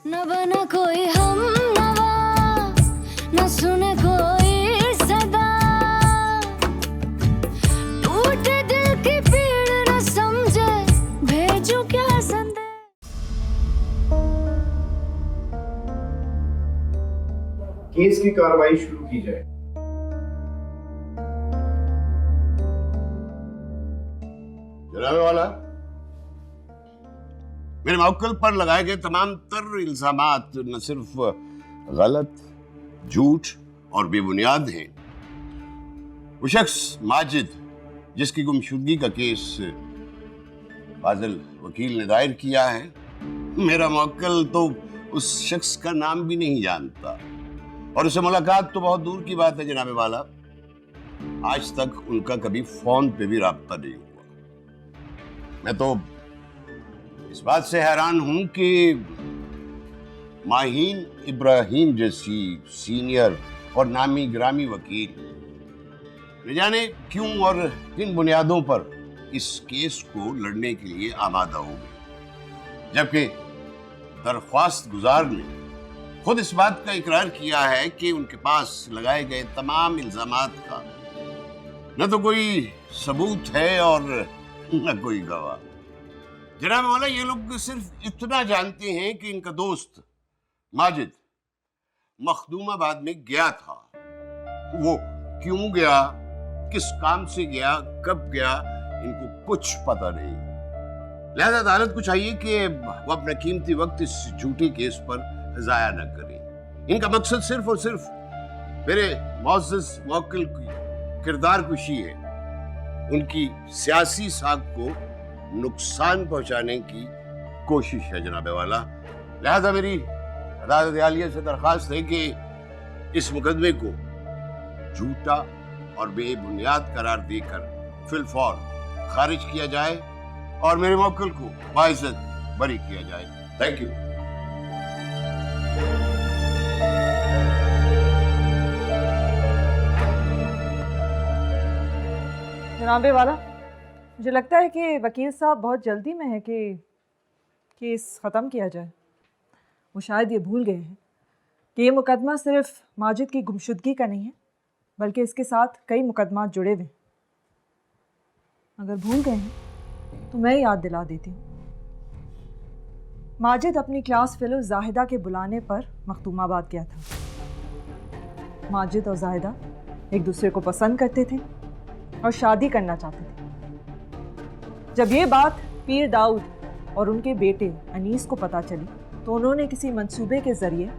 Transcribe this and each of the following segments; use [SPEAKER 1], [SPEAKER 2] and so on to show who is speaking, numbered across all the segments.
[SPEAKER 1] न बना कोई हम नवा, न सुने कोई सदा, टूटे दिल की पीड़ न समझे, भेजूं क्या संदेश।
[SPEAKER 2] केस की कार्रवाई शुरू की जाए।
[SPEAKER 3] जनाबे वाला, मेरे मौक्कल पर लगाए गए तमाम तर इल्जामात न सिर्फ गलत, झूठ और बेबुनियाद हैं। वो शख्स माजिद, जिसकी गुमशुदगी का केस फाजिल वकील ने दायर किया है, मेरा मौक्कल तो उस शख्स का नाम भी नहीं जानता और उससे मुलाकात तो बहुत दूर की बात है जनाबे वाला। आज तक उनका कभी फोन पे भी राब्ता नहीं हुआ। मैं तो इस बात से हैरान हूं कि माहीन इब्राहिम जैसी सीनियर और नामी ग्रामी वकील न जाने क्यों और किन बुनियादों पर इस केस को लड़ने के लिए आमादा हो गए, जबकि दरख्वास्त गुजार ने खुद इस बात का इकरार किया है कि उनके पास लगाए गए तमाम इल्जामात का न तो कोई सबूत है और न कोई गवाह। जनाब मौला, ये लोग सिर्फ इतना जानते हैं कि इनका दोस्त माजिद मखदूमाबाद में गया था। वो क्यों गया, किस काम से गया, कब गया, इनको कुछ पता नहीं। लिहाजा अदालत को चाहिए कि वो अपना कीमती वक्त इस झूठे केस पर जाया न करें। इनका मकसद सिर्फ और सिर्फ मेरे मुअज़्ज़ज़ मुवक्किल की किरदार कुशी है, उनकी सियासी साख को नुकसान पहुंचाने की कोशिश है जनाबे वाला। लिहाजा मेरी अदालत आलिया से दरख्वास्त है कि इस मुकदमे को झूठा और बेबुनियाद करार देकर फिलफौर खारिज किया जाए और मेरे मुवक्किल को बाइज्जत बरी किया जाए। Thank you.
[SPEAKER 4] जनाबे वाला, मुझे लगता है कि वकील साहब बहुत जल्दी में है कि केस ख़त्म किया जाए। वो शायद ये भूल गए हैं कि ये मुकदमा सिर्फ माजिद की गुमशुदगी का नहीं है, बल्कि इसके साथ कई मुकदमा जुड़े हुए हैं। अगर भूल गए हैं तो मैं याद दिला देती हूँ। माजिद अपनी क्लास फेलो जाहिदा के बुलाने पर मखदूमाबाद गया था। माजिद और जाहिदा एक दूसरे को पसंद करते थे और शादी करना चाहते थे। जब ये बात पीर दाऊद और उनके बेटे अनीस को पता चली तो उन्होंने किसी मंसूबे के जरिए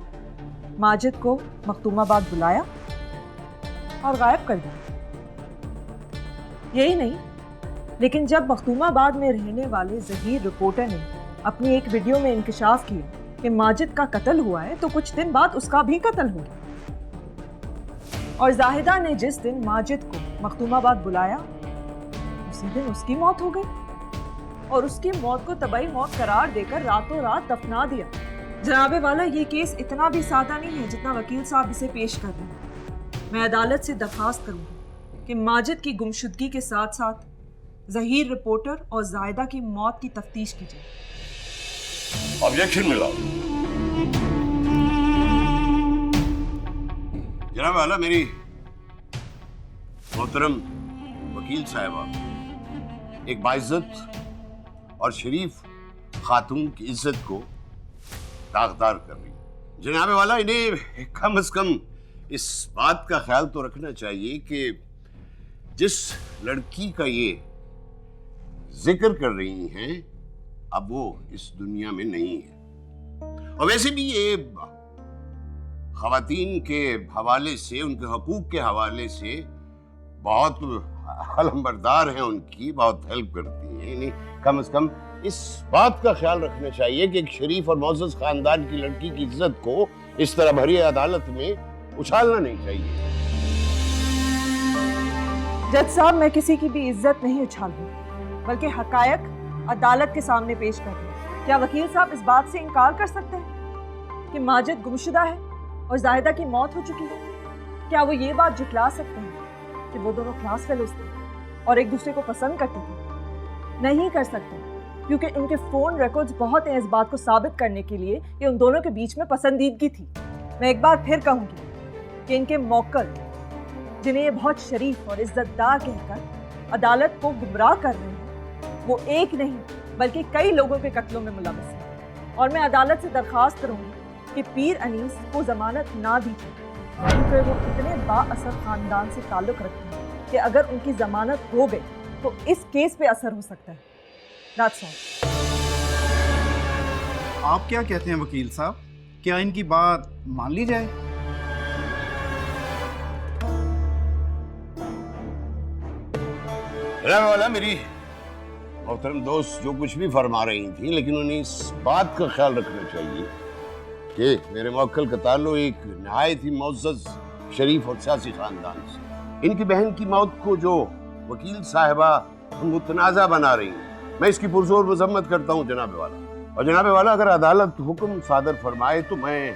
[SPEAKER 4] माजिद को मखदूमाबाद बुलाया और गायब कर दिया। यही नहीं, लेकिन जब मखदूमाबाद में रहने वाले ज़हीर रिपोर्टर ने अपनी एक वीडियो में इंकशाफ किया कि माजिद का कत्ल हुआ है, तो कुछ दिन बाद उसका भी कत्ल हो गया। और जाहिदा ने जिस दिन माजिद को मखदूमाबाद बुलाया उसी दिन उसकी मौत हो गई और उसकी मौत को तबाही मौत करार देकर रातों रात दफना दिया। जनाबे वाला, ये केस इतना भी सादा नहीं है जितना वकील साहब इसे पेश कर रहे हैं। मैं अदालत से दरख्वास्त करूंगी कि माजिद की गुमशुदगी के साथ साथ ज़हीर रिपोर्टर और जाहिदा की मौत की तफ्तीश की जाए।
[SPEAKER 3] ऑब्जेक्शन मिला। जनाब वाला, मेरी मोहतरम वकील साहिबा एक बाइज्जत और शरीफ खातून की इज्जत को दागदार कर रही। जनाब वाला, इन्हें कम से कम इस बात का ख्याल तो रखना चाहिए कि जिस लड़की का ये जिक्र कर रही हैं अब वो इस दुनिया में नहीं है। और वैसे भी ये ख़वातीन के हवाले से, उनके हकूक़ के हवाले से बहुत अलमबरदार हैं, उनकी बहुत हेल्प करती हैं। यानी कम से कम इस बात का ख्याल रखना चाहिए कि एक शरीफ और मुअज़्ज़ज़ ख़ानदान की लड़की की इज्जत को इस तरह भरी अदालत में उछालना नहीं चाहिए।
[SPEAKER 4] जज साहब, मैं किसी की भी इज्जत नहीं उछालूं, बल्कि हकायक अदालत के सामने पेश कर दूं। क्या वकील साहब इस बात से इनकार कर सकते हैं कि माजिद गुमशुदा है और जाहिदा की मौत हो चुकी है? क्या वो ये बात जुटला सकते हैं कि वो दोनों क्लास फेलोज थे और एक दूसरे को पसंद करते थे? नहीं कर सकते, क्योंकि उनके फोन रिकॉर्ड्स बहुत हैं इस बात को साबित करने के लिए कि उन दोनों के बीच में पसंदीदगी थी। मैं एक बार फिर कहूंगी कि इनके मौक्कल, जिन्हें ये बहुत शरीफ और इज्जतदार कहकर अदालत को गुमराह कर रहे हैं, वो एक नहीं बल्कि कई लोगों के कत्लों में मुलविस हैं। और मैं अदालत से दरख्वास्त करूंगी कि पीर अनीस को जमानत ना दी जाए, क्योंकि वो इतने बाअसर खानदान से ताल्लुक़ रखते हैं कि अगर उनकी जमानत हो गई तो इस केस पे असर हो सकता है। That's all.
[SPEAKER 5] आप क्या कहते हैं वकील साहब, क्या इनकी बात मान ली जाए?
[SPEAKER 3] रहने वाला मेरी मोहतरम दोस्त जो कुछ भी फरमा रही थी, लेकिन उन्हें इस बात का ख्याल रखना चाहिए कि मेरे मौक्कल का ताल्लुक एक नहायत ही मुअज़्ज़ज़, शरीफ और सियासी खानदान से। इनकी बहन की मौत को जो वकील साहिबा मुतनाज़ा बना रही हैं, मैं इसकी पुरजोर मजम्मत करता हूँ जनाब वाला। और जनाब वाला, अगर अदालत हुक्म सादर फरमाए तो मैं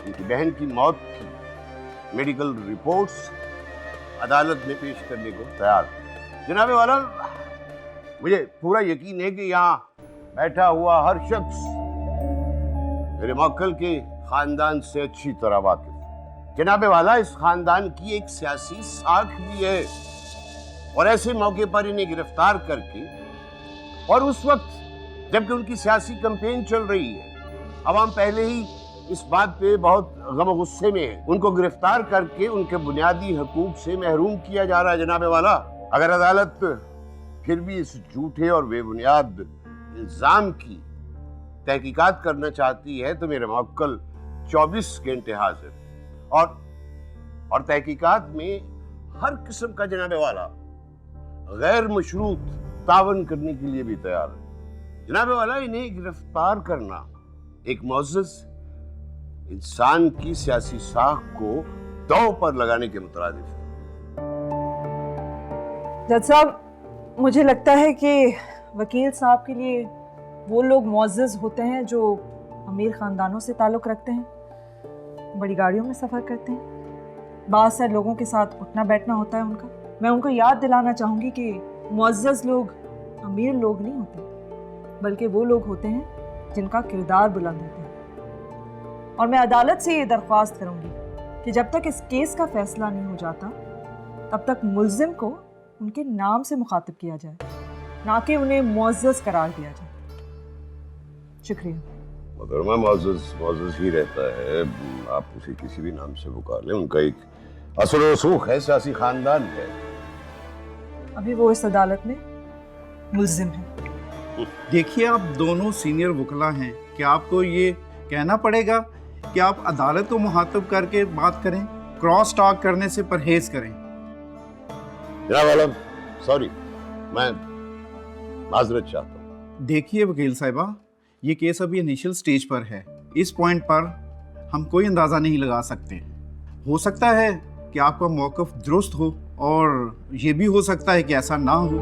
[SPEAKER 3] इनकी बहन की मौत की मेडिकल रिपोर्ट्स अदालत में पेश करने को तैयार हूँ। जनाब वाला, मुझे पूरा यकीन है कि यहाँ बैठा हुआ हर शख्स मेरे मौक्कल के खानदान से अच्छी तरह वाकिफ है। जनाब वाला, इस खानदान की एक सियासी साख भी है और ऐसे मौके पर इन्हें गिरफ्तार करके, और उस वक्त जबकि उनकी सियासी कैंपेन चल रही है, अवाम पहले ही इस बात पे बहुत गम गुस्से में है, उनको गिरफ्तार करके उनके बुनियादी हकूक से महरूम किया जा रहा है। जनाब वाला, अगर अदालत फिर भी इस झूठे और बेबुनियाद इल्जाम की तहकीकात करना चाहती है तो मेरे मौक्कल 24 घंटे हाजिर और तहकीकात में हर किस्म का जनाब वाला गैर मशरूत तावन करने के लिए भी तैयार है। जनाब वाला, इन्हें गिरफ्तार करना एक मुअज़्ज़ज़ इंसान की सियासी साख को दांव पर लगाने के मुतरादिफ है।
[SPEAKER 4] जज साहब, मुझे लगता है कि वकील साहब के लिए वो लोग मुअज़्ज़ज़ होते हैं जो अमीर ख़ानदानों से ताल्लुक़ रखते हैं, बड़ी गाड़ियों में सफ़र करते हैं, बहुत सारे लोगों के साथ उठना बैठना होता है उनका। मैं उनको याद दिलाना चाहूँगी कि मुअज़्ज़ज़ लोग अमीर लोग नहीं होते, बल्कि वो लोग होते हैं जिनका किरदार बुलंद होता है। और मैं अदालत से ये दरख्वास्त करूँगी कि जब तक इस केस का फ़ैसला नहीं हो जाता, तब तक मुल्ज़िम को उनके नाम से मुखातिब किया जाए, ना कि उन्हें मुअज़्ज़ज़ करार दिया जाए। शुक्रिया।
[SPEAKER 3] मोहतरमा, मुअज़्ज़ज़ ही रहता है, आप उसे किसी भी नाम से पुकार लें, उनका एक असर और रसूख है, सियासी खानदान है।
[SPEAKER 4] अभी वो इस अदालत में मुल्ज़िम है।
[SPEAKER 5] देखिए, आप दोनों सीनियर वकला हैं, क्या आपको ये कहना पड़ेगा कि आप अदालत को मुखातिब करके बात करें, क्रॉस टॉक करने से परहेज करें?
[SPEAKER 3] जनाब वाला, सॉरी, मैं माजरत चाहता हूँ।
[SPEAKER 5] देखिए वकील साहिबा, ये केस अभी इनिशियल स्टेज पर है, इस पॉइंट पर हम कोई अंदाज़ा नहीं लगा सकते। हो सकता है कि आपका मौक़िफ़ दुरुस्त हो और ये भी हो सकता है कि ऐसा ना हो।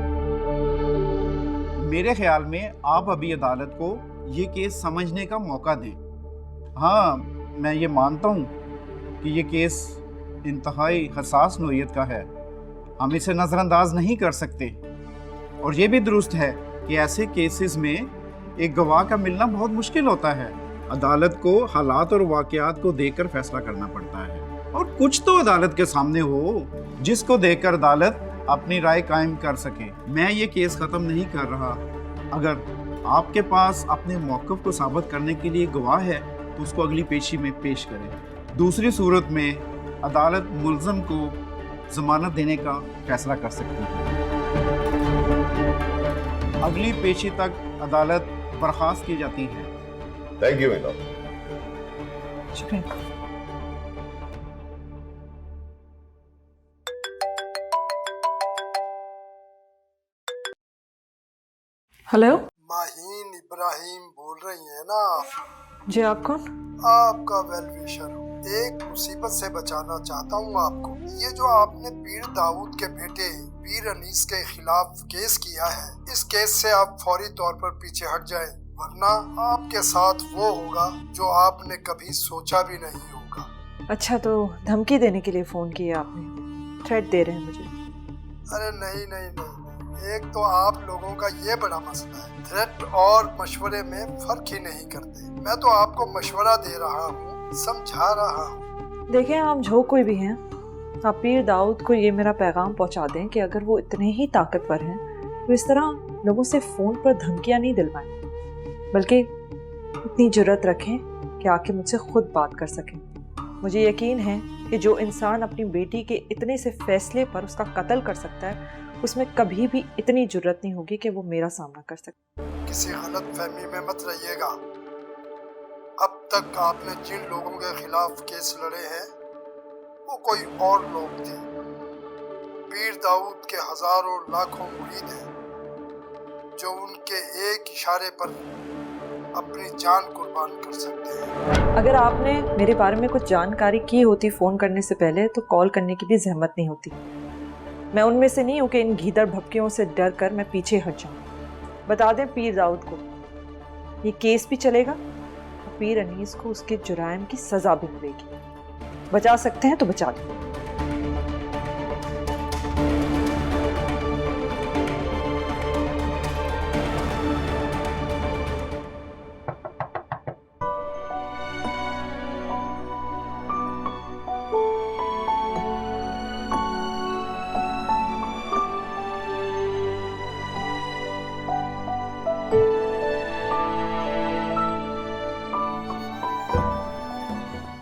[SPEAKER 5] मेरे ख्याल में आप अभी अदालत को ये केस समझने का मौका दें। हाँ, मैं ये मानता हूँ कि ये केस इंतहाई हसास नौइयत का है, हम इसे नज़रअंदाज नहीं कर सकते। और ये भी दुरुस्त है कि ऐसे केसेस में एक गवाह का मिलना बहुत मुश्किल होता है। अदालत को हालात और वाक़यात को देखकर फैसला करना पड़ता है, और कुछ तो अदालत के सामने हो जिसको देखकर अदालत अपनी राय कायम कर सके। मैं ये केस ख़त्म नहीं कर रहा। अगर आपके पास अपने मौक़िफ़ को साबित करने के लिए गवाह है तो उसको अगली पेशी में पेश करें। दूसरी सूरत में अदालत मुल्ज़िम को ज़मानत देने का फैसला कर सकती है। अगली पेशी तक अदालत बर्खास्त की जाती है।
[SPEAKER 3] Thank you madam.
[SPEAKER 4] शुक्रिया। हेलो,
[SPEAKER 6] माहीन इब्राहिम बोल रही है ना आप?
[SPEAKER 4] जी, आप कौन?
[SPEAKER 6] आपका वेल विशर हूँ। एक मुसीबत से बचाना चाहता हूँ आपको। ये जो आपने पीर दाऊद के बेटे पीर अनीस के खिलाफ केस किया है, इस केस से आप फौरी तौर पर पीछे हट जाएं, वरना आपके साथ वो होगा जो आपने कभी सोचा भी नहीं होगा।
[SPEAKER 4] अच्छा, तो धमकी देने के लिए फ़ोन किया आपने? थ्रेट दे रहे हैं मुझे?
[SPEAKER 6] अरे नहीं नहीं नहीं, एक तो आप लोगों का ये बड़ा मसला है, थ्रेट और मशवरे में फर्क ही नहीं करते। मैं तो आपको मशवरा दे रहा हूँ, समझा रहा हूँ।
[SPEAKER 4] देखें, आप जो कोई भी हैं, आप पीर दाऊद को ये मेरा पैगाम पहुंचा दें कि अगर वो इतने ही ताकतवर हैं तो इस तरह लोगों से फ़ोन पर धमकियां नहीं दिलवाएं, बल्कि इतनी जुर्रत रखें कि आके मुझसे खुद बात कर सकें। मुझे यकीन है कि जो इंसान अपनी बेटी के इतने से फैसले पर उसका कत्ल कर सकता है, उसमें कभी भी इतनी जुर्रत नहीं होगी कि वो मेरा सामना कर सके।
[SPEAKER 6] किसी गलत फहमी में मत रहिएगा। अब तक आपने जिन लोगों के खिलाफ केस लड़े हैं वो कोई और लोग थे। पीर दाऊद के हजारों लाखों मुरीद हैं जो उनके एक इशारे पर अपनी जान कुर्बान कर सकते हैं।
[SPEAKER 4] अगर आपने मेरे बारे में कुछ जानकारी की होती फ़ोन करने से पहले तो कॉल करने की भी जहमत नहीं होती। मैं उनमें से नहीं हूँ कि इन गीदड़ भपकियों से डर कर मैं पीछे हट जाऊँ। बता दें पीर दाऊद को, ये केस भी चलेगा और पीर अनीस को उसके जुराइम की सज़ा भी मिलेगी। बचा सकते हैं तो बचा दें।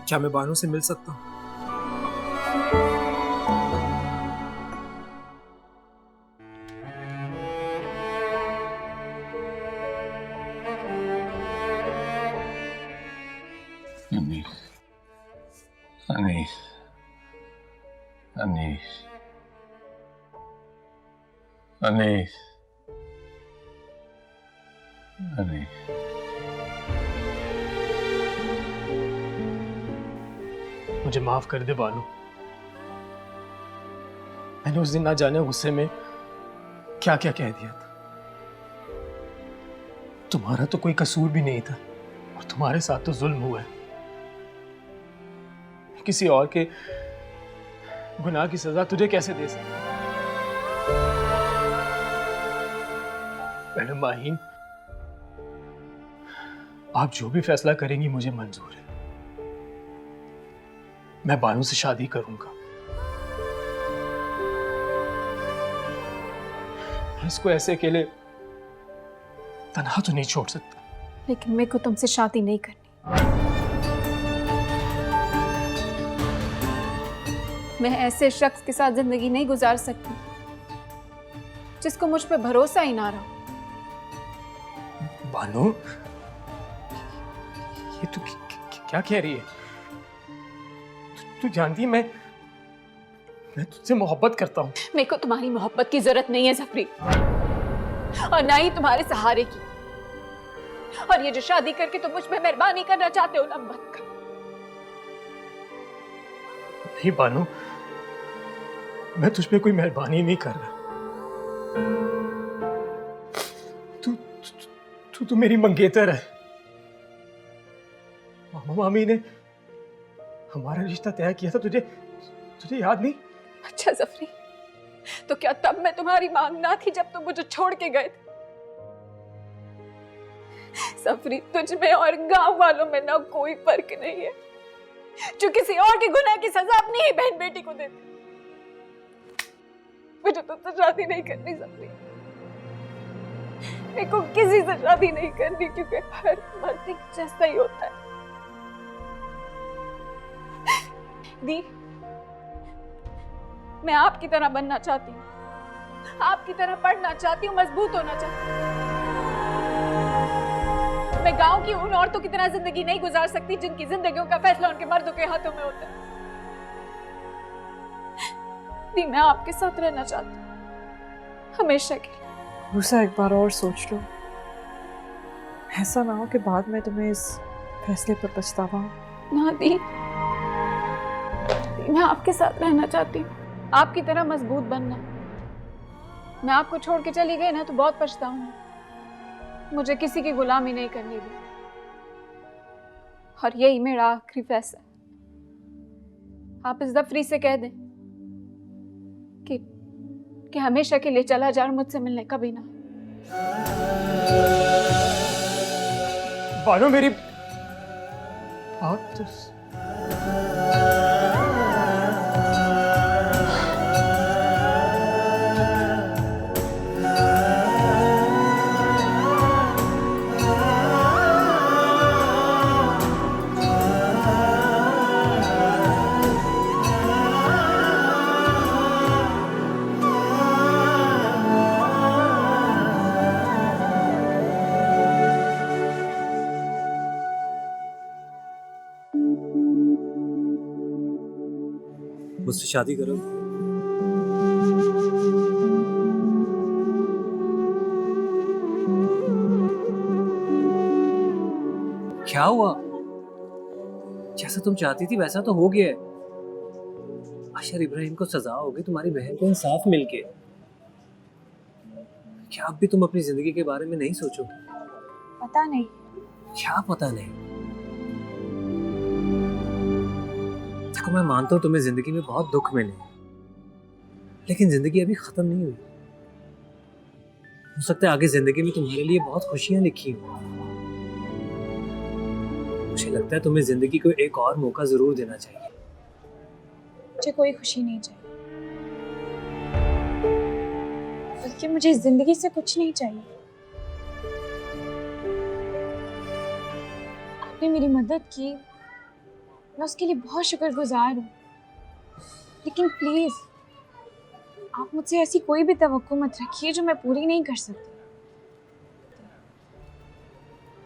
[SPEAKER 7] क्या मैं बानू से मिल सकता हूँ?
[SPEAKER 8] अनीस, अनीस, अनीस, अनीस, अनीस।
[SPEAKER 7] मुझे माफ कर दे बानू। मैंने उस दिन ना जाने गुस्से में क्या क्या कह दिया था। तुम्हारा तो कोई कसूर भी नहीं था और तुम्हारे साथ तो जुल्म हुआ है। किसी और के गुनाह की सजा तुझे कैसे दे सकता? मैडम माहीन, आप जो भी फैसला करेंगी मुझे मंजूर है। मैं बानू से शादी करूंगा। मैं इसको ऐसे अकेले तन्हा तो नहीं छोड़ सकता।
[SPEAKER 9] लेकिन मेरे को तुमसे शादी नहीं करनी। मैं ऐसे शख्स के साथ जिंदगी नहीं गुजार सकती जिसको मुझ पे भरोसा ही ना रहा।
[SPEAKER 7] बानू, ये तू क्या कह रही है? तू जानती है मैं तुझसे मोहब्बत करता हूँ।
[SPEAKER 9] मेरे को तुम्हारी मोहब्बत की जरूरत नहीं है जफरी, और ना ही तुम्हारे सहारे की। और ये जो शादी करके तुम मुझ पे मेहरबानी करना चाहते हो ना, मत करो।
[SPEAKER 7] नहीं बानू, मैं तुझ पे कोई मेहरबानी नहीं कर रहा। तू मेरी मंगेतर है। मामा मामी ने हमारा रिश्ता तय किया था, तुझे याद नहीं?
[SPEAKER 9] अच्छा जफरी, तो क्या तब मैं तुम्हारी मांग ना थी जब तुम मुझे छोड़ के गए थे? जफरी, तुझ में और गांव वालों में ना कोई फर्क नहीं है जो किसी और के गुनाह की सजा अपनी ही बहन बेटी को देते। मुझे तुझसे शादी नहीं करनी जफरी। मेरे को किसी से शादी नहीं करनी, क्योंकि हर मर्द एक जैसा ही होता है। दी, मैं आपकी तरह बनना चाहती हूँ, आपकी तरह पढ़ना चाहती हूँ, मजबूत होना चाहती हूँ। मैं गांव की उन औरतों की तरह जिंदगी नहीं गुजार सकती जिनकी जिंदगियों का फैसला उनके मर्दों के हाथों में होता है। दी, मैं आपके साथ रहना चाहती हूँ, हमेशा के लिए।
[SPEAKER 4] रूसा, एक बार और सोच लो। ऐसा ना हो कि बाद में तुम्हें इस फैसले पर पछतावा हो।
[SPEAKER 9] ना दी, मैं आपके साथ रहना चाहती हूँ, आपकी तरह मजबूत बनना। मैं आपको छोड़ के चली गई ना तो बहुत पछताऊंगी। मुझे किसी की गुलामी नहीं करनी थी, और यही मेरा आखिरी फैसला। आप इस दफरी से कह दें कि हमेशा के लिए चला जा और मुझसे मिलने कभी ना।
[SPEAKER 7] बानो मेरी बात तो
[SPEAKER 10] मुझसे शादी करो। क्या हुआ? जैसा तुम चाहती थी वैसा तो हो गया है। अशर इब्राहिम को सजा हो गई, तुम्हारी बहन को इंसाफ मिल के। क्या अब भी तुम अपनी जिंदगी के बारे में नहीं सोचोगे?
[SPEAKER 9] पता नहीं।
[SPEAKER 10] क्या पता नहीं? देखो, मैं मानता हूं तुम्हें जिंदगी में बहुत दुख मिले, लेकिन जिंदगी अभी खत्म नहीं हुई। हो सकता है आगे जिंदगी में तुम्हारे लिए बहुत खुशियां लिखी हो। मुझे लगता है तुम्हें जिंदगी को एक और मौका जरूर देना चाहिए।
[SPEAKER 9] मुझे कोई खुशी नहीं चाहिए, बल्कि मुझे इस जिंदगी से कुछ नहीं चाहिए। आपने मेरी मदद की, मैं उसके लिए बहुत शुक्रगुजार हूँ, लेकिन प्लीज आप मुझसे ऐसी कोई भी तवक्को मत रखिए जो मैं पूरी नहीं कर सकती।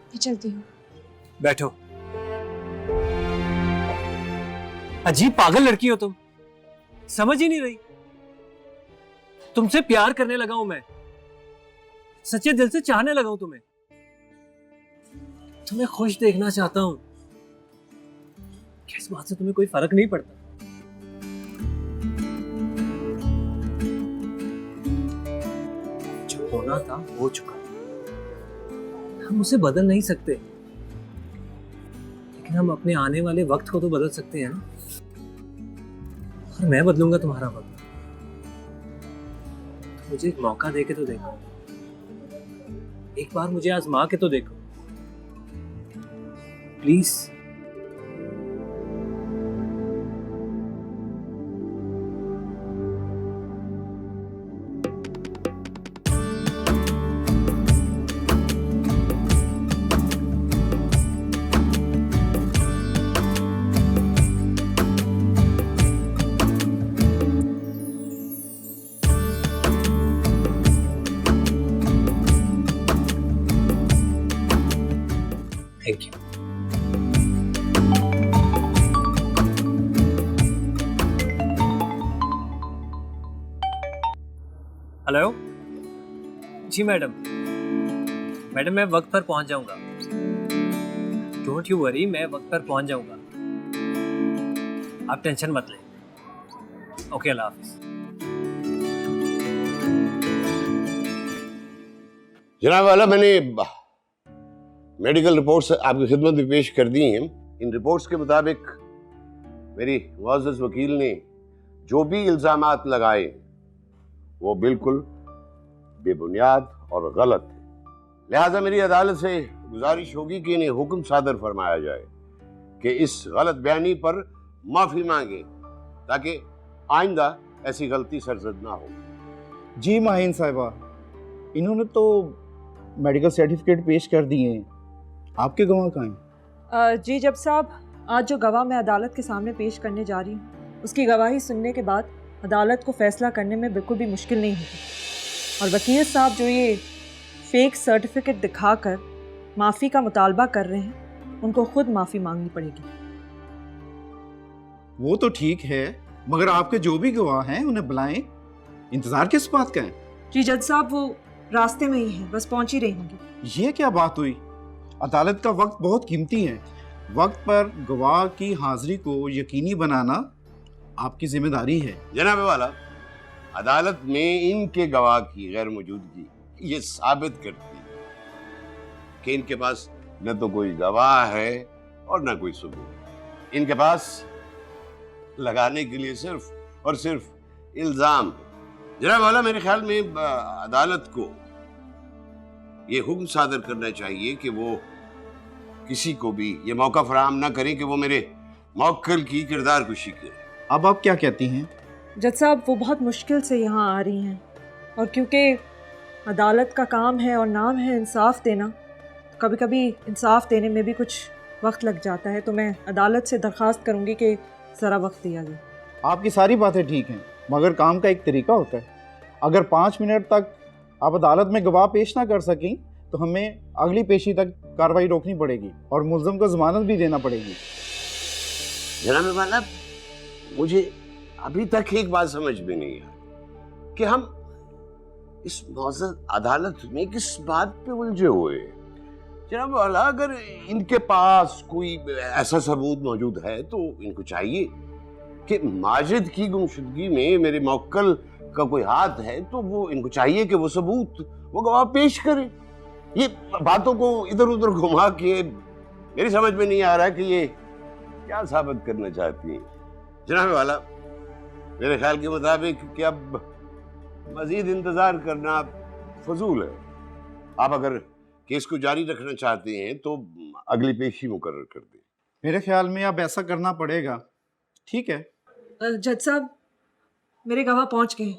[SPEAKER 9] मैं चलती हूँ।
[SPEAKER 10] बैठो। अजीब पागल लड़की हो तुम, समझ ही नहीं रही। तुमसे प्यार करने लगा हूं मैं, सच्चे दिल से चाहने लगा हूं तुम्हें। तुम्हें खुश देखना चाहता हूं। किस बात से तुम्हें कोई फर्क नहीं पड़ता? जो होना था हो चुका। हम उसे बदल नहीं सकते, लेकिन हम अपने आने वाले वक्त को तो बदल सकते हैं ना। और मैं बदलूंगा तुम्हारा वक्त। तो मुझे एक मौका देके तो देखो, एक बार मुझे आजमा के तो देखो please. Thank you. Hello ji madam, मैं वक्त पर पहुंच जाऊंगा। डोंट यू वरी, मैं वक्त पर पहुंच जाऊंगा। आप टेंशन मत लें। ओके, अल्लाह हाफिज।
[SPEAKER 3] जनाब वाला, मैंने मेडिकल रिपोर्ट्स आपकी खिदमत में पेश कर दी हैं। इन रिपोर्ट्स के मुताबिक मेरी मुअज़्ज़ज़ वकील ने जो भी इल्ज़ामात लगाए वो बिल्कुल बेबुनियाद और गलत है। लिहाजा मेरी अदालत से गुजारिश होगी कि इन्हें हुक्म सादर फरमाया जाए कि इस गलत बयानी पर माफ़ी मांगे, ताकि आइंदा ऐसी गलती सरजद ना हो।
[SPEAKER 5] जी माहिन साहिबा, इन्होंने तो मेडिकल सर्टिफिकेट पेश कर दिए हैं। आपके गवाह कहाँ हैं?
[SPEAKER 4] जी जज साहब, आज जो गवाह मैं अदालत के सामने पेश करने जा रही हूँ, उसकी गवाही सुनने के बाद अदालत को फैसला करने में बिल्कुल भी मुश्किल नहीं होगी। और वकील साहब जो ये फेक सर्टिफिकेट दिखाकर माफ़ी का मुतालबा कर रहे हैं, उनको खुद माफ़ी मांगनी पड़ेगी।
[SPEAKER 5] वो तो ठीक है, मगर आपके जो भी गवाह हैं उन्हें बुलाएं। इंतजार किस बात का है?
[SPEAKER 4] जी जज साहब, वो रास्ते में ही हैं, बस पहुंच ही रही होंगी।
[SPEAKER 5] ये क्या बात हुई? अदालत का वक्त बहुत कीमती है। वक्त पर गवाह की हाजिरी को यकीनी बनाना आपकी जिम्मेदारी है।
[SPEAKER 3] जनाब वाला, अदालत में इनके गवाह की गैर मौजूदगी ये साबित करती है कि इनके पास न तो कोई गवाह है और न कोई सबूत। इनके पास लगाने के लिए सिर्फ और सिर्फ इल्जाम है। जनाब वाला, मेरे ख्याल में अदालत को ये हुक्म सादर करना चाहिए कि वो किसी को भी ये मौका फराहम ना करें कि वो मेरे मौक्कल की किरदार कुशी करे।
[SPEAKER 5] अब आप क्या कहती हैं?
[SPEAKER 4] जज साहब, वो बहुत मुश्किल से यहाँ आ रही हैं और क्योंकि अदालत का काम है और नाम है इंसाफ देना, तो कभी कभी इंसाफ देने में भी कुछ वक्त लग जाता है, तो मैं अदालत से दरख्वास्त करूँगी कि ज़रा वक्त दिया जाए।
[SPEAKER 5] आपकी सारी बातें ठीक हैं, मगर काम का एक तरीका होता है। अगर 5 मिनट तक आप अदालत में गवाह पेश ना कर सकें तो हमें अगली पेशी तक कार्रवाई रोकनी पड़ेगी और मुल्ज़िम को जमानत भी देना पड़ेगी।
[SPEAKER 3] जनाब वाला, मुझे अभी तक एक बात समझ में नहीं आई कि हम इस मौजूद अदालत में किस बात पे उलझे हुए हैं। जनाब वाला, अगर इनके पास कोई ऐसा सबूत मौजूद है तो इनको चाहिए कि माजिद की गुमशुदगी में मेरे मौक्कल का कोई हाथ है, तो वो इनको चाहिए कि वो सबूत वो गवाह पेश करे। ये बातों को इधर उधर घुमा के मेरी समझ में नहीं आ रहा कि ये क्या साबित करना चाहती हैं। जनाब वाला, मेरे ख्याल के मुताबिक कि अब मजीद इंतजार करना फजूल है। आप अगर केस को जारी रखना चाहते हैं तो अगली पेशी मुकर्रर कर दें।
[SPEAKER 5] मेरे ख्याल में अब ऐसा करना पड़ेगा। ठीक है
[SPEAKER 4] जज साहब, मेरे गवाह पहुंच गए।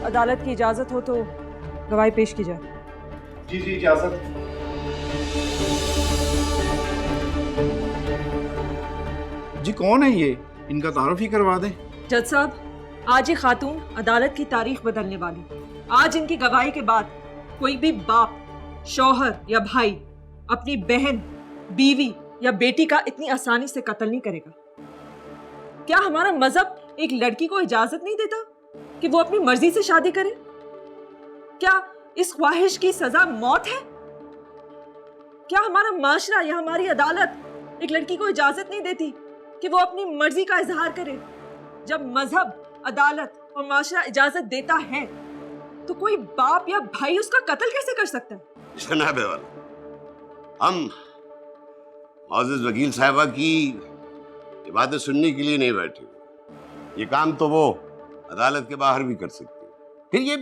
[SPEAKER 4] अदालत की इजाज़त हो तो गवाही पेश की जाए।
[SPEAKER 2] जी जी, इजाजत।
[SPEAKER 5] जी, कौन है ये? इनका तारुफ ही करवा दें।
[SPEAKER 4] जज साहब, आज ये खातून अदालत की तारीख बदलने वाली। आज इनकी गवाही के बाद कोई भी बाप, शौहर या भाई अपनी बहन, बीवी या बेटी का इतनी आसानी से कत्ल नहीं करेगा। क्या हमारा मजहब एक लड़की को इजाजत नहीं देता कि वो अपनी मर्जी से शादी करे? क्या इस ख्वाहिश की सजा मौत है? क्या हमारा माशरा या हमारी अदालत एक लड़की को इजाजत नहीं देती कि वो अपनी मर्जी का इजहार करे? जब मजहब, अदालत और माशरा इजाजत देता है तो कोई बाप या भाई उसका कत्ल कैसे कर सकता है?
[SPEAKER 3] जनाब वाला, हम मौजूद वकील साहिबा की ये बातें सुनने के लिए नहीं बैठे। ये काम तो वो अदालत के बाहर भी कर सकते हैं। फिर ये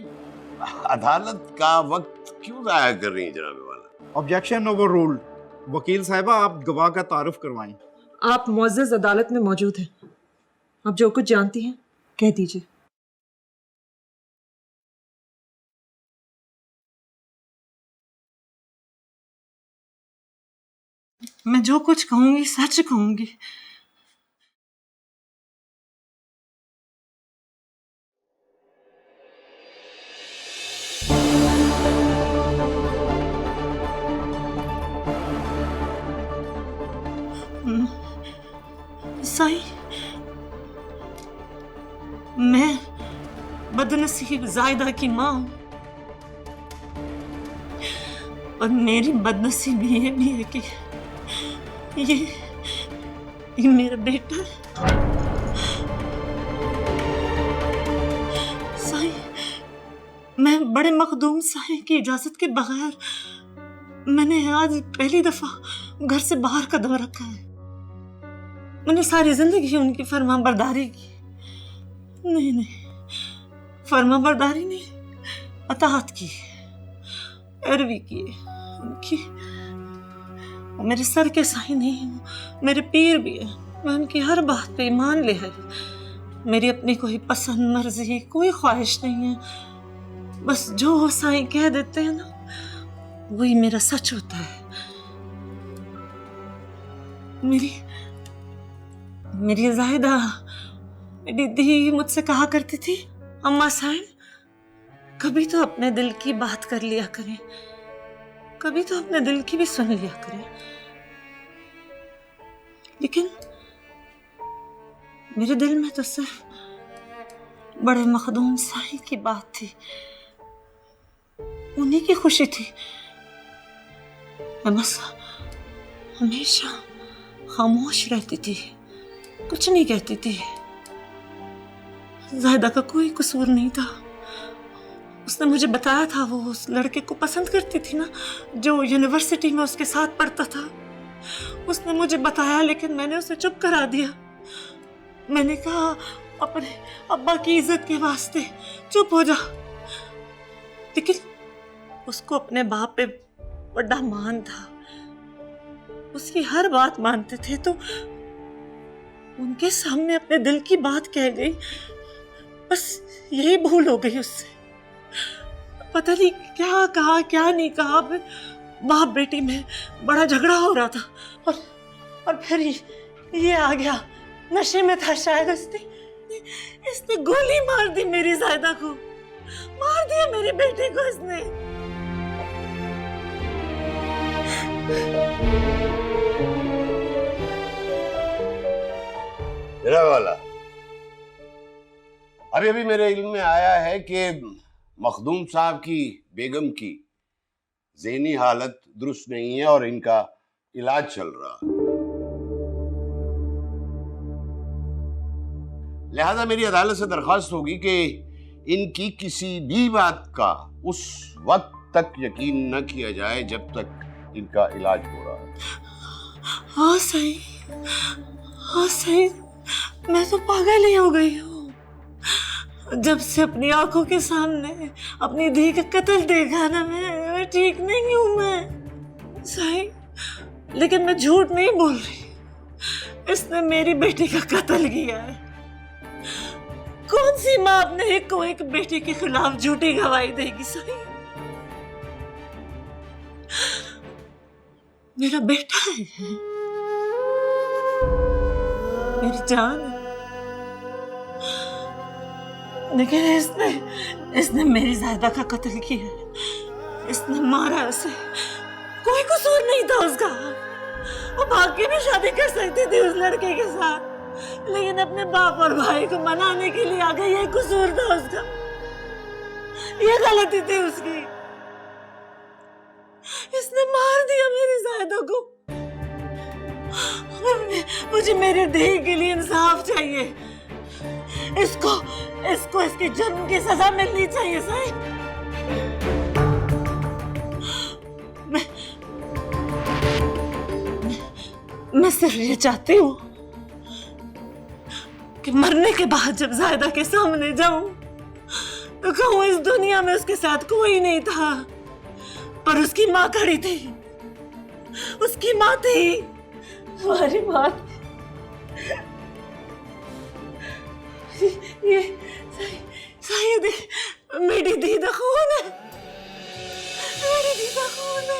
[SPEAKER 3] अदालत का वक्त क्यों जाया कर रही है जनाब वाला?
[SPEAKER 5] Objection over ruled. वकील साहिबा, आप गवाह का तारुफ करवाएं।
[SPEAKER 4] आप मुअज़्ज़ज़ अदालत में मौजूद हैं, आप जो कुछ जानती हैं कह दीजिए।
[SPEAKER 11] मैं जो कुछ कहूंगी सच कहूंगी। साईं, मैं बदनसीब जायदा की माँ हूं और मेरी बदनसीबी ये भी है कि ये मेरा बेटा है। साईं, मैं बड़े मखदूम साईं की इजाजत के बगैर मैंने आज पहली दफा घर से बाहर कदम रखा है। मैंने सारी जिंदगी उनकी फर्मा बरदारी की। नहीं, फर्मा बरदारी नहीं, अताअत की, पैरवी की उनकी। मेरे सर के साईं नहीं, मेरे पीर भी है। मैं उनकी हर बात पे ईमान ले आई। मेरी अपनी कोई पसंद मर्जी, कोई ख्वाहिश नहीं है। बस जो वो साईं कह देते हैं ना, वही मेरा सच होता है। मेरी जायदा, मेरी दी मुझसे कहा करती थी, अम्मा साईं, कभी तो अपने दिल की बात कर लिया करें, कभी तो अपने दिल की भी सुन लिया करें। लेकिन मेरे दिल में तो सिर्फ बड़े मखदूम साईं की बात थी, उन्हीं की खुशी थी। मैं बस हमेशा खामोश रहती थी, कुछ नहीं कहती थी। जायदा का कोई कसूर नहीं था। उसने मुझे बताया था वो उस लड़के को पसंद करती थी ना, जो यूनिवर्सिटी में उसके साथ पढ़ता था। उसने मुझे बताया, लेकिन मैंने उसे चुप करा दिया। मैंने कहा अपने अब्बा की इज्जत के वास्ते चुप हो जा, लेकिन उसको अपने बाप पे बड़ा मान था, उसकी हर बात मानते थे, तो उनके सामने अपने दिल की बात कह गई। बस यही भूल हो गई उससे। पता नहीं क्या कहा क्या नहीं कहा, बाप बेटी में बड़ा झगड़ा हो रहा था, और फिर ये आ गया, नशे में था शायद, इसने गोली मार दी मेरी ज़ायदा को, मार दिया मेरे बेटे को इसने।
[SPEAKER 3] मेरा वाला अभी मेरे इल्म में आया है कि मखदूम साहब की बेगम की ज़हनी हालत दुरुस्त नहीं है और इनका इलाज चल रहा है। लिहाजा मेरी अदालत से दरख्वास्त होगी कि इनकी किसी भी बात का उस वक्त तक यकीन न किया जाए जब तक इनका इलाज हो रहा है।
[SPEAKER 11] हाँ सही, हाँ सही, मैं तो पागल ही हो गई हूँ जब से अपनी आंखों के सामने अपनी धी का कत्ल देखा ना। मैं ठीक नहीं हूँ मैं सही, लेकिन मैं झूठ नहीं बोल रही, इसने मेरी बेटी का कत्ल किया है। कौन सी माँ अपने एक को एक बेटे के खिलाफ झूठी गवाही देगी सही? मेरा बेटा है, मेरी जान है, लेकिन इसने मेरी ज़ायदा का कत्ल किया है, इसने मारा उसे, कोई कसूर नहीं था उसका। वो भाग के भी शादी कर सकती थी उस लड़के के साथ, लेकिन अपने बाप और भाई को मनाने के लिए आ गई, ये कसूर था उसका, ये गलती थी उसकी। इसने मार दिया मेरी ज़ायदा को। मुझे मेरे देह के लिए इंसाफ चाहिए, इसको इसके जुर्म की सजा मिलनी चाहिए सही। मैं सिर्फ ये चाहती हूँ कि मरने के बाद जब ज़ायदा के सामने जाऊं तो कहूँ इस दुनिया में उसके साथ कोई नहीं था, पर उसकी माँ खड़ी थी, उसकी माँ थी, हमारी माँ। ये सही मेरी दी दा खून है, मेरी दी दा खून है।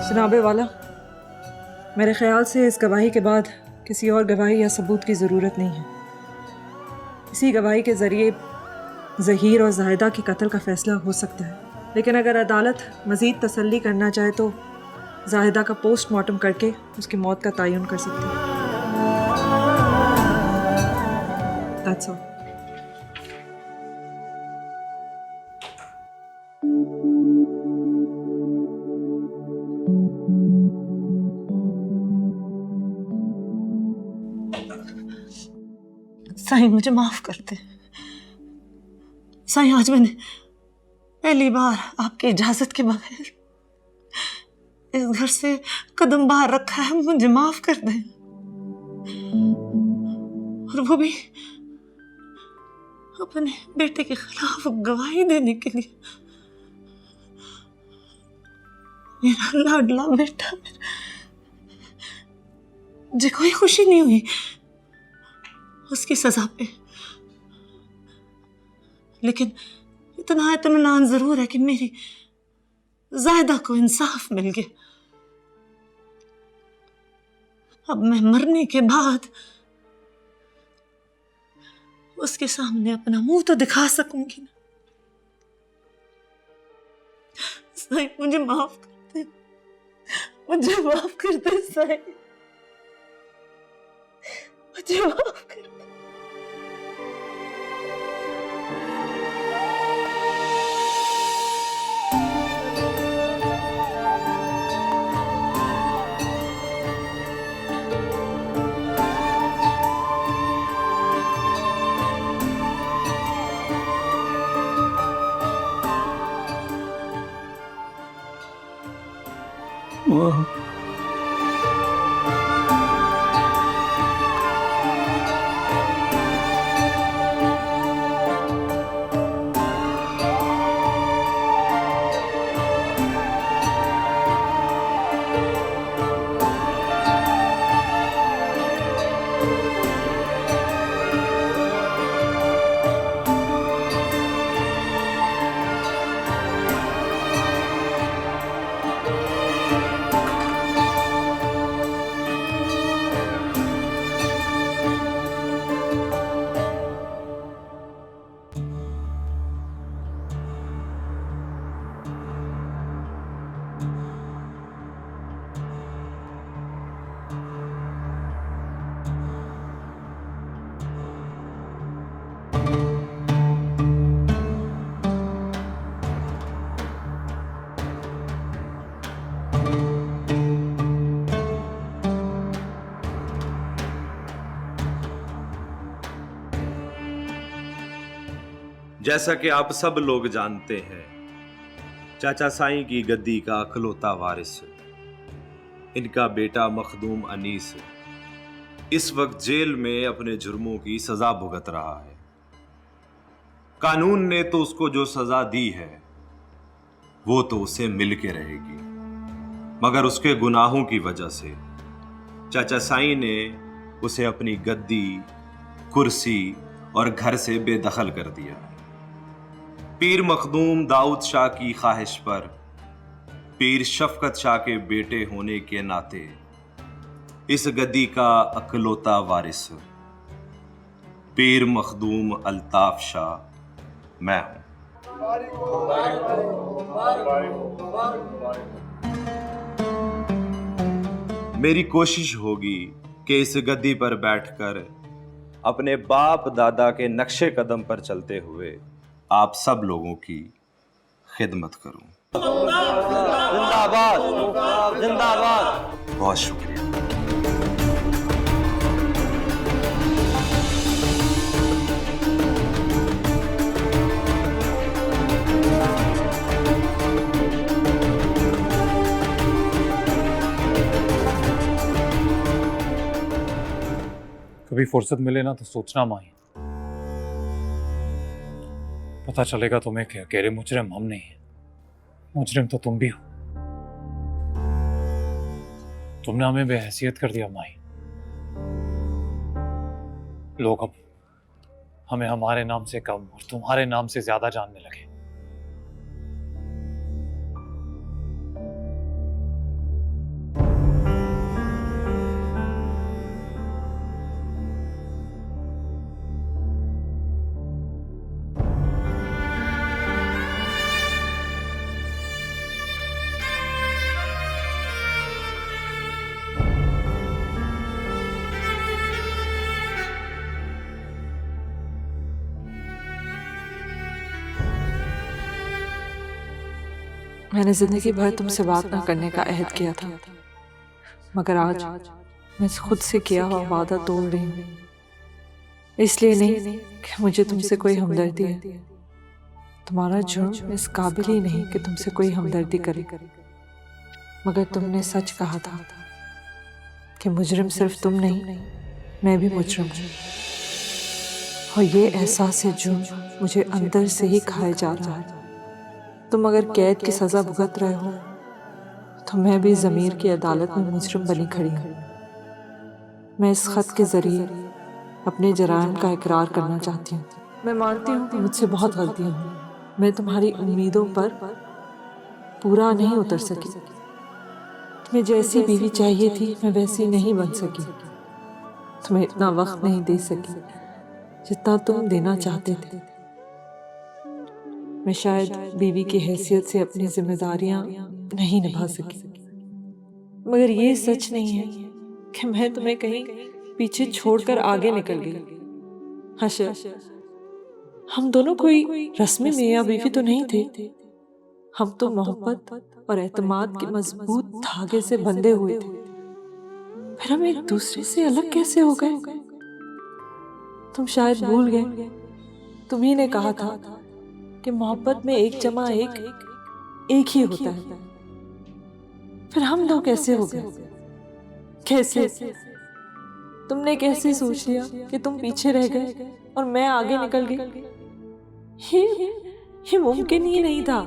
[SPEAKER 4] जनाबे वाला, मेरे ख्याल से इस गवाही के बाद किसी और गवाही या सबूत की ज़रूरत नहीं है। इसी गवाही के ज़रिए ज़हीर और ज़ाहिदा के कत्ल का फ़ैसला हो सकता है, लेकिन अगर अदालत मज़ीद तसल्ली करना चाहे तो ज़ाहिदा का पोस्टमार्टम करके उसकी मौत का तयन कर सकती है। That's all.
[SPEAKER 11] साईं मुझे माफ कर दे साईं, आज मैंने पहली बार आपकी इजाजत के बगैर इस घर से कदम बाहर रखा है, मुझे माफ कर दे। और वो भी अपने बेटे के खिलाफ गवाही देने के लिए। मेरा लाडला बेटा, मुझे कोई खुशी नहीं हुई उसकी सजा पे, लेकिन इतना इत्मीनान जरूर है कि मेरी ज़ायदा को इंसाफ मिल गया। अब मैं मरने के बाद उसके सामने अपना मुंह तो दिखा सकूंगी ना। साईं मुझे माफ कर दे, मुझे माफ कर दे साईं, मुझे माफ कर दे।
[SPEAKER 8] माँ।
[SPEAKER 12] जैसा कि आप सब लोग जानते हैं, चाचा साईं की गद्दी का अकलौता वारिस इनका बेटा मखदूम अनीस इस वक्त जेल में अपने जुर्मों की सजा भुगत रहा है। कानून ने तो उसको जो सजा दी है वो तो उसे मिल के रहेगी, मगर उसके गुनाहों की वजह से चाचा साईं ने उसे अपनी गद्दी, कुर्सी और घर से बेदखल कर दिया। पीर मखदूम दाऊद शाह की ख्वाहिश पर पीर शफकत शाह के बेटे होने के नाते इस गद्दी का अकलौता वारिस पीर मखदूम अल्ताफ शाह मैं हूं। मेरी कोशिश होगी कि इस गद्दी पर बैठकर अपने बाप दादा के नक्शे कदम पर चलते हुए आप सब लोगों की खिदमत करूं। जिंदाबाद जिंदाबाद। बहुत शुक्रिया।
[SPEAKER 8] कभी फुर्सत मिले ना तो सोचना माही, पता चलेगा तुम्हें कि अकेले मुजरिम हम नहीं हैं, मुजरिम तो तुम भी हो। तुमने हमें बेहैसियत कर दिया माही। लोग अब हमें हमारे नाम से कम और तुम्हारे नाम से ज्यादा जानने लगे।
[SPEAKER 4] मैंने जिंदगी भर तुमसे बात ना करने का अहद किया था, मगर आज मैं खुद से किया हुआ वादा तोड़ रही हूँ। इसलिए नहीं कि मुझे तुमसे कोई हमदर्दी है, तुम्हारा जुर्म इस काबिल ही नहीं कि तुमसे कोई हमदर्दी करे, मगर तुमने सच कहा था कि मुजरिम सिर्फ तुम नहीं, मैं भी मुजरिम हूँ। और ये एहसास जुर्म मुझे अंदर से ही खाए जा रहा है। तुम अगर कैद की सजा भुगत रहे हो तो मैं भी ज़मीर की अदालत में मुजरिम बनी खड़ी हूँ। मैं इस खत के जरिए अपने जराइम का इकरार करना चाहती हूँ। मैं मानती हूँ कि मुझसे बहुत गलतियाँ हुई। मैं तुम्हारी उम्मीदों पर पूरा नहीं उतर सकी। तुम्हें जैसी बीवी चाहिए थी मैं वैसी नहीं बन सकी। तुम्हें इतना वक्त नहीं दे सकी जितना तुम देना चाहते थे। मैं शायद बीवी की हैसियत से अपनी जिम्मेदारियां नहीं निभा सकी, मगर ये सच नहीं है कि मैं तुम्हें कहीं पीछे छोड़कर आगे निकल गई। हशर, हम दोनों कोई रस्मी मियां बीवी तो नहीं थे। हम तो मोहब्बत और एतमाद के मजबूत धागे से बंधे हुए थे। फिर हम एक दूसरे से अलग कैसे हो गए? तुम शायद भूल गए, तुम्ही ने कहा था कि मोहब्बत में एक जमा एक ही होता है। फिर हम दो कैसे हो गए? कैसे? तुमने कैसे सोच लिया कि तुम पीछे रह गए और मैं आगे निकल गई? ये मुमकिन ही नहीं था।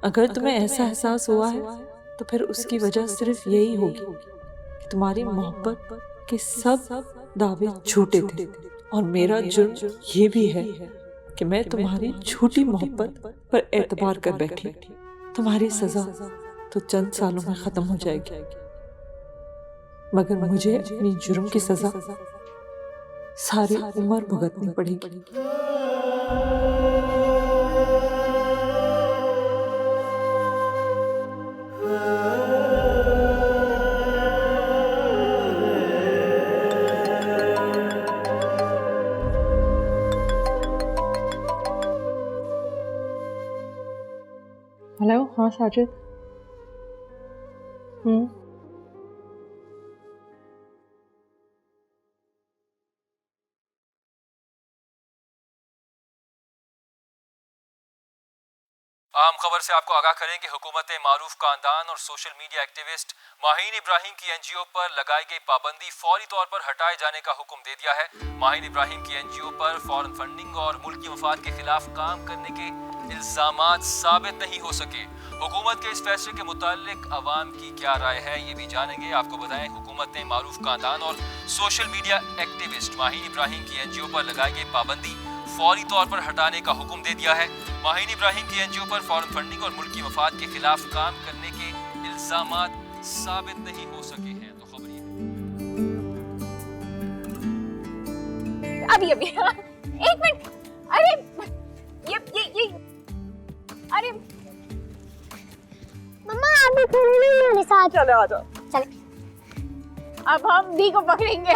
[SPEAKER 4] अगर तुम्हें ऐसा एहसास हुआ है तो फिर उसकी वजह सिर्फ यही होगी कि तुम्हारी मोहब्बत के सब दावे झूठे थे, और मेरा जुर्म ये भी है कि मैं तुम्हारी झूठी मोहब्बत पर एतबार कर बैठी। तुम्हारी सजा तो चंद सालों में खत्म हो जाएगी, मगर मुझे अपनी जुर्म की सजा सारी उम्र भुगतनी पड़ेगी। हेलो, हाँ साजिद।
[SPEAKER 13] अहम खबर से आपको आगाह करें कि हुकूमत मारूफ खानदान और social media activist Maheen Ibrahim की एनजीओ पर लगाई गई पाबंदी फौरी तौर पर हटाए जाने का हुक्म दे दिया है। माहीन इब्राहिम की एनजीओ पर फॉरेन फंडिंग और मुल्की मफाद के खिलाफ काम करने के इल्जामात साबित नहीं हो सके। हुकूमत के इस फैसले के मुतालिक अवाम की क्या राय है, ये भी जानेंगे। आपको बताएं, हुकूमत ने मारूफ खानदान और social media activist Maheen Ibrahim की एनजीओ पर लगाई गई पाबंदी फौरी तौर पर हटाने का हुक्म दे दिया है। माहीन इब्राहिम की एनजीओ पर फॉरेन फंडिंग और मुल्की मफाद के खिलाफ काम करने के इल्जामात साबित नहीं हो सके हैं। तो खबर
[SPEAKER 9] अभी एक मिनट, अरे ये अरे
[SPEAKER 1] मम्मा अभी खेलने मेरे साथ।
[SPEAKER 9] चलो आ जाओ।
[SPEAKER 1] चले।
[SPEAKER 9] अब हम दी को पकड़ेंगे।